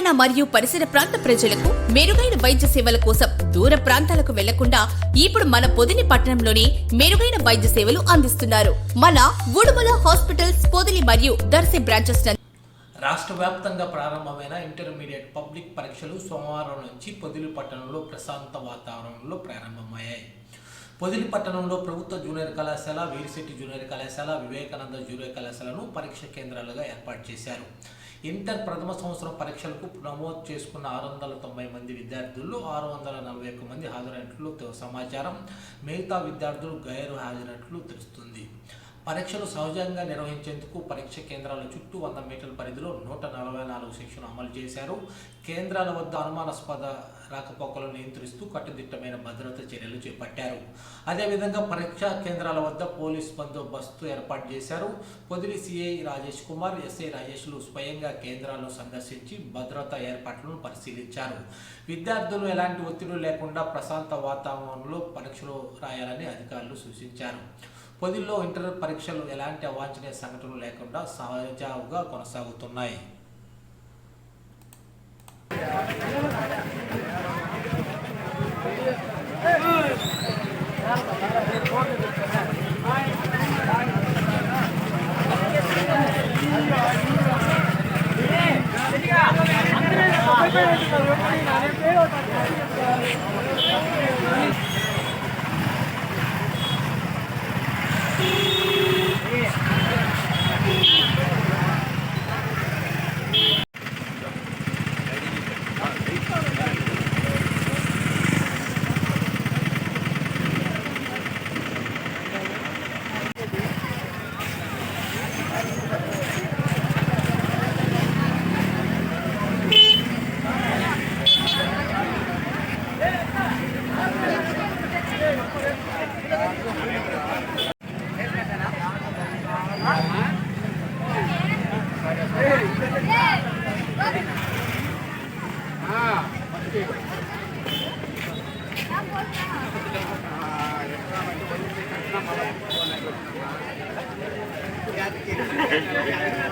తెలంగాణ మరియు పరిసర ప్రాంత ప్రజలకు మెరుగైన వైద్య సేవల కోసం దూర ప్రాంతాలకు వెళ్లకుండా ఇప్పుడు మన పొదిలి పట్టణంలోని మెరుగైన వైద్య సేవలు అందిస్తున్నారు. మన ఉడుమల హాస్పిటల్స్ పొదిలి మరియు దర్శి బ్రాంచెస్. రాష్ట్ర వ్యాప్తంగా ప్రారంభమైన ఇంటర్మీడియట్ పబ్లిక్ పరీక్షలు సోమవారం నుంచి పొదిలి పట్టణంలో ప్రశాంత వాతావరణంలో ప్రారంభమయ్యాయి. పొదిలి పట్టణంలో ప్రభుత్వ జూనియర్ కళాశాల, వీరిశెట్టి జూనియర్ కళాశాల, వివేకానంద జూనియర్ కళాశాలను పరీక్ష కేంద్రాలుగా ఏర్పాటు చేశారు. ఇంటర్ ప్రథమ సంవత్సరం పరీక్షలకు నమోదు చేసుకున్న 690 మంది విద్యార్థుల్లో 641 మంది హాజరైనట్లు సమాచారం. మిగతా విద్యార్థులు గైరు హాజరైనట్లు తెలుస్తుంది. పరీక్షలు సహజంగా నిర్వహించేందుకు పరీక్ష కేంద్రాల చుట్టూ 100 మీటర్ల పరిధిలో 144 సెక్షన్లు అమలు చేశారు. కేంద్రాల వద్ద అనుమానాస్పద రాకపోకలను నియంత్రిస్తూ కట్టుదిట్టమైన భద్రతా చర్యలు చేపట్టారు. అదేవిధంగా పరీక్షా కేంద్రాల వద్ద పోలీస్ బందోబస్తు ఏర్పాటు చేశారు. పొదిలి సిఐ రాజేష్ కుమార్, ఎస్ఐ రాజేష్లు స్వయంగా కేంద్రాలను సందర్శించి భద్రతా ఏర్పాట్లను పరిశీలించారు. విద్యార్థులు ఎలాంటి ఒత్తిడి లేకుండా ప్రశాంత వాతావరణంలో పరీక్షలు రాయాలని అధికారులు సూచించారు. పొదిల్లో ఇంటర్ పరీక్షలు ఎలాంటి అవాంఛనీయ సంఘటనలు లేకుండా సహజంగా కొనసాగుతున్నాయి. Yeah.